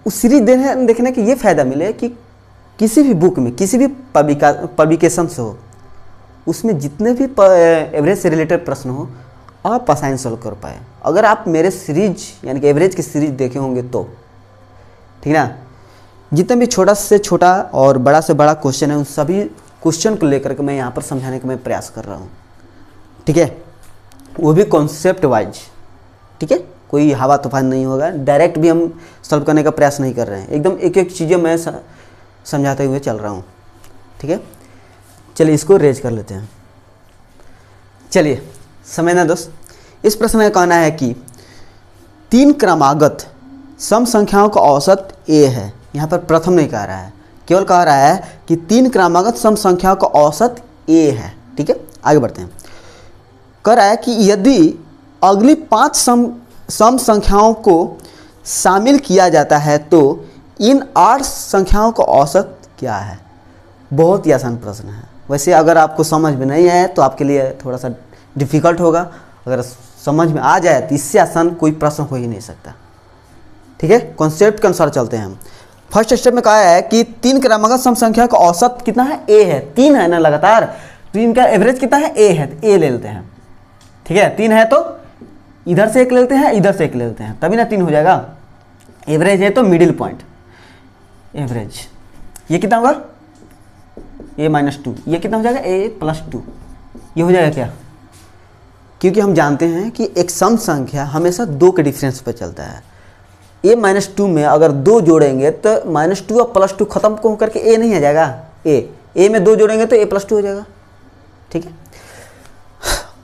उस सीरीज देखने के ये फ़ायदा मिले कि किसी भी बुक में, किसी भी पब्लिकेशन से हो, उसमें जितने भी एवरेज से रिलेटेड प्रश्न हो आप आसानी सॉल्व कर पाए, अगर आप मेरे सीरीज यानी कि एवरेज की सीरीज देखे होंगे तो। ठीक है ना, जितना भी छोटा से छोटा और बड़ा से बड़ा क्वेश्चन है, उन सभी क्वेश्चन को लेकर के मैं यहाँ पर समझाने का मैं प्रयास कर रहा हूँ। ठीक है, वो भी कॉन्सेप्ट वाइज। ठीक है, कोई हवा तूफान नहीं होगा, डायरेक्ट भी हम सॉल्व करने का प्रयास नहीं कर रहे हैं, एकदम एक एक चीज़ें मैं समझाते हुए चल रहा हूँ। ठीक है, चलिए इसको रेज कर लेते हैं। चलिए समझना दोस्त, इस प्रश्न का कहना है कि 3 क्रमागत सम संख्याओं का औसत a है। यहाँ पर प्रथम नहीं कह रहा है, केवल कह रहा है कि 3 क्रमागत सम संख्याओं का औसत a है। ठीक है, आगे बढ़ते हैं। कह रहा है कि यदि अगली 5 सम संख्याओं को शामिल किया जाता है तो इन 8 संख्याओं का औसत क्या है। बहुत ही आसान प्रश्न है। वैसे अगर आपको समझ में नहीं आए तो आपके लिए थोड़ा सा डिफ़िकल्ट होगा, अगर समझ में आ जाए तो इससे आसान कोई प्रश्न हो ही नहीं सकता। ठीक है, कॉन्सेप्ट के अनुसार चलते हैं हम। फर्स्ट स्टेप में कहा है कि 3 क्रमागत सम संख्या का औसत कितना है, a है। 3 है ना लगातार, तो इनका एवरेज कितना है, a है, तो a ले लेते हैं। ठीक है, 3 है तो इधर से 1 ले लेते हैं, इधर से 1 ले लेते हैं, तभी ना 3 हो जाएगा। एवरेज है तो मिडिल पॉइंट, एवरेज ये कितना होगा, a-2, ये कितना हो जाएगा, a+2, ये हो जाएगा क्या। क्योंकि हम जानते हैं कि एक सम संख्या हमेशा 2 के डिफरेंस पर चलता है। a-2 में अगर 2 जोड़ेंगे तो -2 और +2 खत्म को करके a नहीं आ जाएगा, a में 2 जोड़ेंगे तो a+2 हो जाएगा। ठीक है,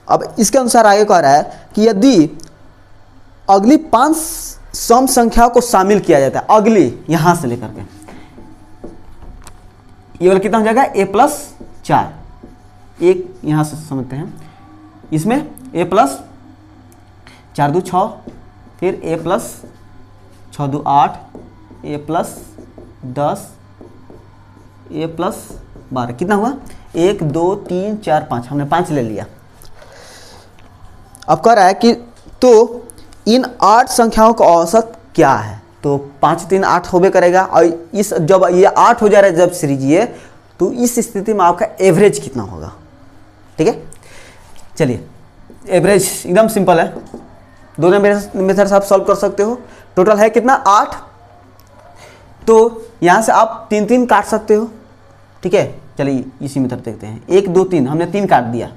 अब इसके अनुसार आगे कह रहा है कि यदि अगली 5 सम संख्या को शामिल किया जाता है, अगली यहां से लेकर के ये वाला कितना हो जाएगा, a+4, एक यहां से समझते हैं, इसमें a+4 2 6, फिर a+6 2 8, a+10, a+12, कितना हुआ, 1 2 3 4 5, हमने 5 ले लिया। अब कह रहा है कि तो इन 8 संख्याओं का औसत क्या है, तो 5 3 8 होबे करेगा, और इस जब ये 8 हो जा रहा है जब सीरीज ये, तो इस स्थिति में आपका एवरेज कितना होगा। ठीक है, चलिए एवरेज एकदम सिंपल है, दोनों मेथड से आप सॉल्व कर सकते हो। टोटल है कितना, 8, तो यहाँ से आप 3 3 काट सकते हो। ठीक है, चलिए इसी मेथड देखते हैं। 1 2 3 हमने 3 काट दिया,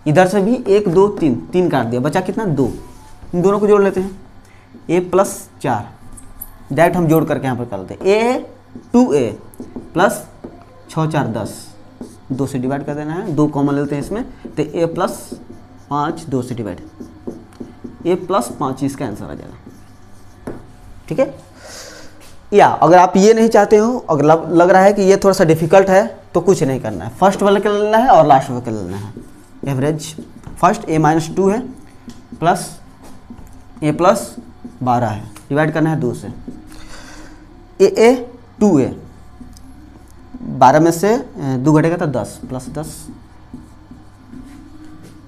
इधर से भी 1 2 3 काट दिया, बचा कितना, 2। इन दोनों को जोड़ लेते हैं, a+4, डायरेक्ट हम जोड़ करके यहाँ पर कर लेते हैं, a2a प्लस 6 4 10, 2 से डिवाइड कर देना है, 2 कॉमन लेते हैं इसमें, तो a+5 2 से डिवाइड, a+5 इसका आंसर आ जाएगा। ठीक है, या अगर आप ये नहीं चाहते हो, अगर लग रहा है कि ये थोड़ा सा डिफिकल्ट है, तो कुछ नहीं करना है, फर्स्ट वाला का लेना है और लास्ट वाला का लेना है। एवरेज फर्स्ट a-2 है प्लस a+12 है, डिवाइड करना है 2 से, a2a 12 में से 2 घटेगा तो 10 प्लस 10,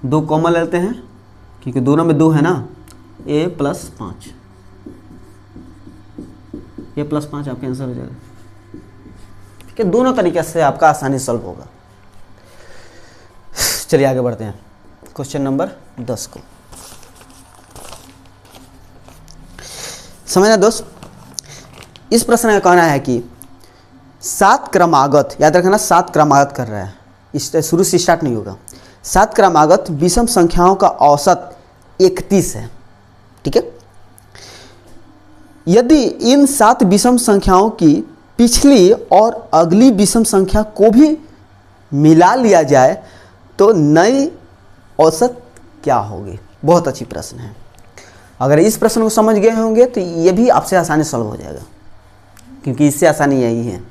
2 कॉमन लेते हैं क्योंकि दोनों में 2 है ना, a+5, a+5 आपका आंसर हो जाएगा। ठीक है, दोनों तरीके से आपका आसानी सॉल्व होगा। चलिए आगे बढ़ते हैं क्वेश्चन नंबर 10 को। समझना दोस्त, इस प्रश्न का कहना है कि 7 क्रमागत, याद रखना 7 क्रमागत कर रहा है, इस शुरू से स्टार्ट नहीं होगा। 7 क्रमागत विषम संख्याओं का औसत 31 है। ठीक है, यदि इन 7 विषम संख्याओं की पिछली और अगली विषम संख्या को भी मिला लिया जाए तो नई औसत क्या होगी। बहुत अच्छी प्रश्न है, अगर इस प्रश्न को समझ गए होंगे तो ये भी आपसे आसानी सॉल्व हो जाएगा, क्योंकि इससे आसानी यही है।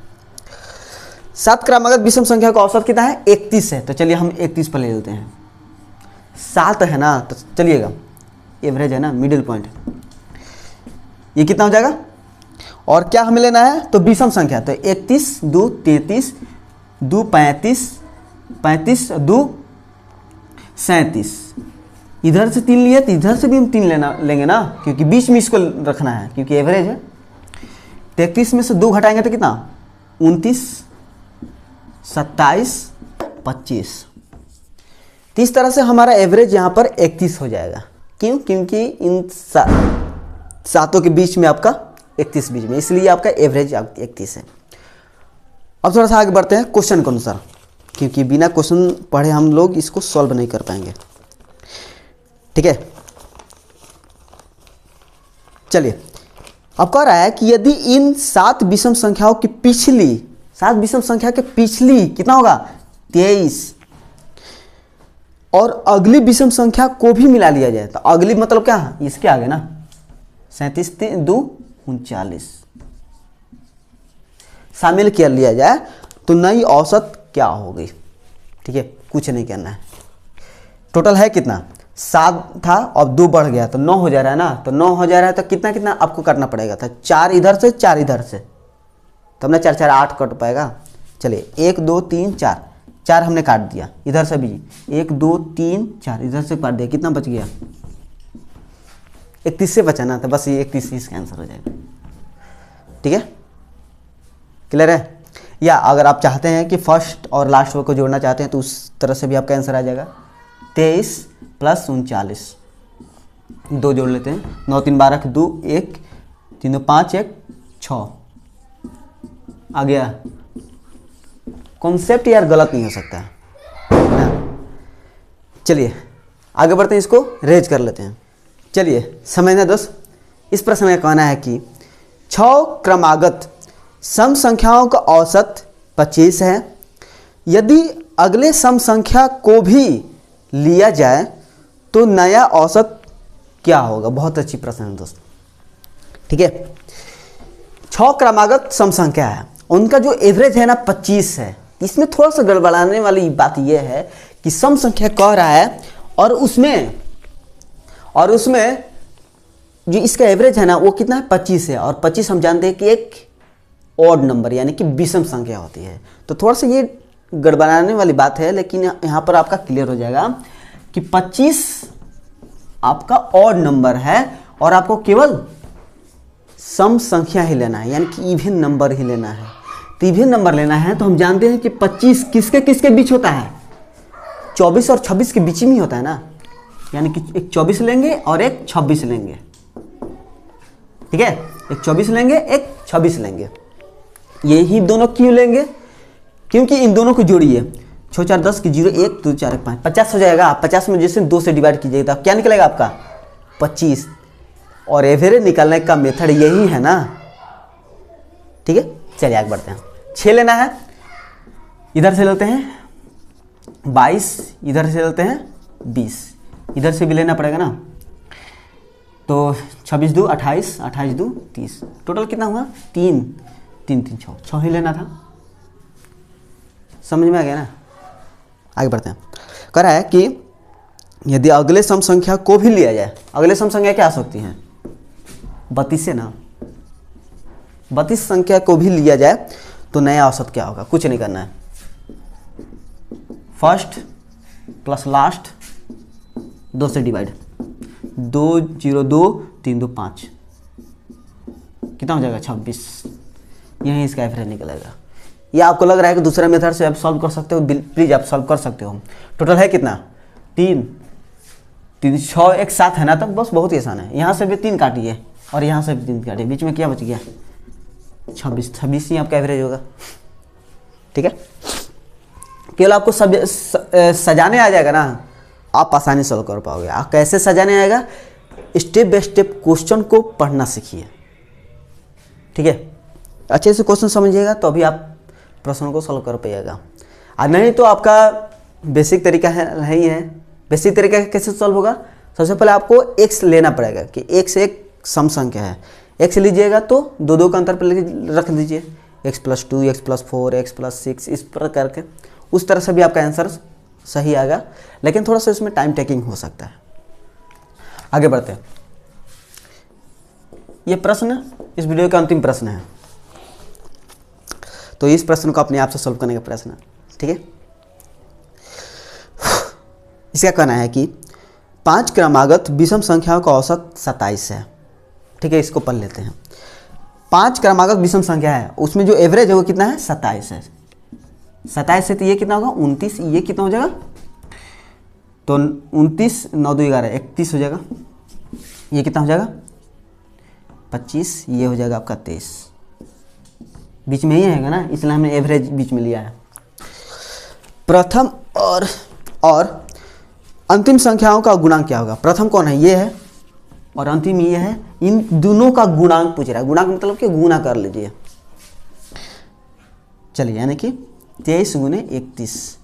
7 क्रमागत विषम संख्या का औसत कितना है, 31 है, तो चलिए हम 31 पर ले लेते हैं। 7 है ना, तो चलिएगा एवरेज है ना, मिडिल पॉइंट, ये कितना हो जाएगा, और क्या हमें लेना है, तो विषम संख्या, तो 31 2 33 2 35 35 2 37, इधर से 3 लिए तो इधर से भी हम 3 लेंगे ना, क्योंकि बीच में इसको रखना है, क्योंकि एवरेज है। 33 में से 2 घटाएंगे तो कितना, 29 27 25, तो इस तरह से हमारा एवरेज यहाँ पर 31 हो जाएगा। क्यों, क्योंकि इन सातों के बीच में आपका 31 बीच में, इसलिए आपका एवरेज 31 है। अब थोड़ा सा आगे बढ़ते हैं क्वेश्चन के अनुसार, क्योंकि बिना क्वेश्चन पढ़े हम लोग इसको सॉल्व नहीं कर पाएंगे। ठीक है, चलिए, अब कह रहा है कि यदि इन 7 विषम संख्याओं की पिछली 7 विषम संख्या के पिछली कितना होगा 23 और अगली विषम संख्या को भी मिला लिया जाए, तो अगली मतलब क्या, इसके आगे ना 37 2 39 शामिल कर लिया जाए तो नई औसत क्या होगी। ठीक है, कुछ नहीं करना है। टोटल है कितना 7 था और 2 बढ़ गया तो 9 हो जा रहा है ना, तो 9 हो जा रहा है तो कितना कितना आपको काटना पड़ेगा था, 4 इधर से 4 इधर से, तब ना 4 4 8 कट पाएगा। चलिए 1 2 3 4 4 हमने काट दिया, इधर से भी 1 2 3 4 इधर से काट दिया, कितना बच गया 31 से बचाना था, बस ये 31 इसका आंसर हो जाएगा। ठीक है, क्लियर है। या अगर आप चाहते हैं कि फर्स्ट और लास्ट को जोड़ना चाहते हैं तो उस तरह से भी आपका आंसर आ जाएगा। 23 + 39 2 जोड़ लेते हैं, 9 3 12 2 1 3 2 5 1 6 आ गया। कॉन्सेप्ट यार गलत नहीं हो सकता है। चलिए आगे बढ़ते हैं, इसको रेज कर लेते हैं। चलिए समझना दोस्त, इस प्रश्न में कहना है कि 6 क्रमागत सम संख्याओं का औसत 25 है, यदि अगले सम संख्या को भी लिया जाए तो नया औसत क्या होगा। बहुत अच्छी प्रश्न है दोस्त। ठीक है, 6 क्रमागत सम संख्या है, उनका जो एवरेज है ना 25 है। इसमें थोड़ा सा गड़बड़ाने वाली बात यह है कि सम संख्या कह रहा है और उसमें जो इसका एवरेज है ना वो कितना है 25 है, और 25 हम जानते हैं कि एक ऑड नंबर यानी कि विषम संख्या होती है। तो थोड़ा सा ये गड़बड़ाने वाली बात है, लेकिन यहाँ पर आपका क्लियर हो जाएगा कि 25 आपका ऑड नंबर है और आपको केवल सम संख्या ही लेना है, यानी कि इवन नंबर ही लेना है। तो इवन नंबर लेना है तो हम जानते हैं कि 25 किसके किसके बीच होता है, 24 और 26 के बीच में ही होता है ना, यानी कि एक 24 लेंगे और एक 26 लेंगे। ठीक है, एक 24 लेंगे एक 26 लेंगे। यही दोनों क्यों लेंगे, क्योंकि इन दोनों को जोड़िए, 6 4 10 की 0 1 2 4 1 5 50 हो जाएगा। 50 में जैसे 2 से डिवाइड कीजिएगा क्या निकलेगा आपका 25, और एवरेज निकालने का मेथड यही है ना। ठीक है, चलिए आगे बढ़ते हैं। 6 लेना है, इधर से लेते हैं 22, इधर से लेते हैं 20, इधर से भी लेना पड़ेगा ना, तो 26 2 28 28 2 30, टोटल कितना हुआ 3 3 3 6 ही लेना था। समझ में आ गया ना। आगे बढ़ते हैं। कह रहा है कि यदि अगले सम संख्या को भी लिया जाए, अगले सम संख्या क्या आ सकती हैं 32 है ना, 32 संख्या को भी लिया जाए तो नया औसत क्या होगा। कुछ नहीं करना है, फर्स्ट प्लस लास्ट 2 से डिवाइड, 2 0 2 3 2 5 कितना हो जाएगा 26, यही इसका एवरेज निकलेगा। या आपको लग रहा है कि दूसरा मेथड से आप सॉल्व कर सकते हो, प्लीज आप सॉल्व कर सकते हो। टोटल है कितना 3 3 6 एक साथ है ना, तब बस बहुत ही आसान है। यहाँ से भी 3 काटिए और यहाँ से भी 3 काटिए, बीच में क्या बच गया 26, 26 ही आपका एवरेज होगा। ठीक है, केवल आपको सब सजाने आ जाएगा ना, आप आसानी सॉल्व कर पाओगे। आप कैसे सजाने आएगा, स्टेप बाय स्टेप क्वेश्चन को पढ़ना सीखिए। ठीक है, अच्छे से क्वेश्चन समझिएगा तो अभी आप प्रश्न को सॉल्व कर पाइएगा, और नहीं तो आपका बेसिक तरीका है ही है। बेसिक तरीका कैसे सॉल्व होगा, सबसे पहले आपको x लेना पड़ेगा कि x एक सम संख्या है। x लीजिएगा तो 2 2 का अंतर पर रख दीजिए, x + 2 x + 4 x + 6 इस प्रकार के, उस तरह से भी आपका आंसर सही आएगा, लेकिन थोड़ा सा इसमें टाइम टेकिंग हो सकता है। आगे बढ़ते हैं। ये प्रश्न इस वीडियो का अंतिम प्रश्न है, तो इस प्रश्न को अपने आप से सॉल्व करने का प्रश्न है। ठीक है, इसका कहना है कि 5 क्रमागत विषम संख्याओं का औसत 27 है। ठीक है, इसको पढ़ लेते हैं। 5 क्रमागत विषम संख्या है, उसमें जो एवरेज है वो कितना है 27 है। 27 है तो ये कितना होगा 29, ये कितना हो जाएगा, तो 29 9 2 11 31 हो जाएगा। ये कितना हो जाएगा 25, ये हो जाएगा आपका 23, बीच में ही आएगा ना, इसलिए हमने एवरेज बीच में लिया है। प्रथम और अंतिम संख्याओं का गुणांक क्या होगा। प्रथम कौन है, ये है, और अंतिम ये है, इन दोनों का गुणांक पूछ रहा है। गुणांक मतलब कि गुना कर लीजिए। चलिए, यानी कि 23 गुने 31,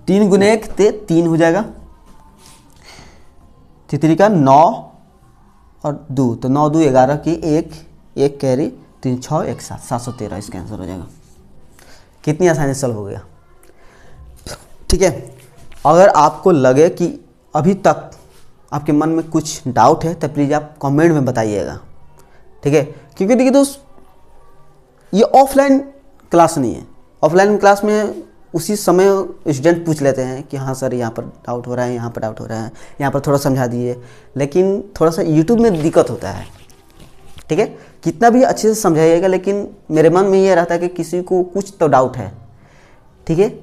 3 गुने 1 3 हो जाएगा, तितरी का 9 और 2, तो 9 2 11 की 1 कैरी 3 6 1 7, 713 इसका आंसर हो जाएगा। कितनी आसानी से सॉल्व हो गया। ठीक है, अगर आपको लगे कि अभी तक आपके मन में कुछ डाउट है तो प्लीज़ आप कमेंट में बताइएगा। ठीक है, क्योंकि देखिए दोस्त, ये ऑफलाइन क्लास नहीं है। ऑफलाइन क्लास में उसी समय स्टूडेंट पूछ लेते हैं कि हाँ सर यहाँ पर डाउट हो रहा है, यहाँ पर डाउट हो रहा है, यहाँ पर थोड़ा समझा दीजिए। लेकिन थोड़ा सा यूट्यूब में दिक्कत होता है। ठीक है, कितना भी अच्छे से समझाइएगा, लेकिन मेरे मन में ये रहता है कि किसी को कुछ तो डाउट है। ठीक है,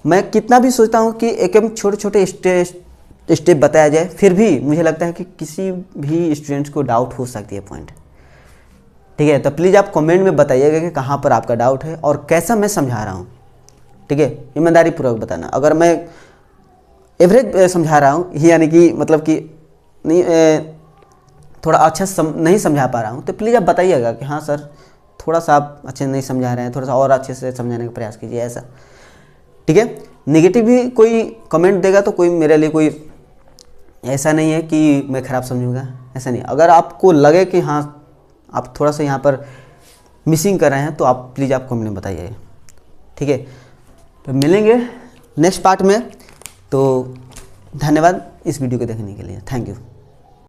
मैं कितना भी सोचता हूँ कि एकदम छोटे छोटे स्टेप बताया जाए, फिर भी मुझे लगता है कि किसी भी स्टूडेंट्स को डाउट हो सकती है पॉइंट। ठीक है, तो प्लीज़ आप कमेंट में बताइएगा कि कहाँ पर आपका डाउट है और कैसा मैं समझा रहा हूँ। ठीक है, ईमानदारी पूर्वक बताना। अगर मैं एवरेज समझा रहा हूँ, यानी कि मतलब कि नहीं थोड़ा अच्छा नहीं समझा पा रहा हूँ, तो प्लीज़ आप बताइएगा कि हाँ सर थोड़ा सा आप अच्छे नहीं समझा रहे हैं, थोड़ा सा और अच्छे से समझाने का प्रयास कीजिए, ऐसा। ठीक है, नेगेटिव भी कोई कमेंट देगा तो कोई मेरे लिए कोई ऐसा नहीं है कि मैं ख़राब समझूंगा, ऐसा नहीं। अगर आपको लगे कि हाँ आप थोड़ा सा यहाँ पर मिसिंग कर रहे हैं तो आप प्लीज़ आप कमेंट में बताइए। ठीक है, तो मिलेंगे नेक्स्ट पार्ट में। तो धन्यवाद इस वीडियो को देखने के लिए। Thank you.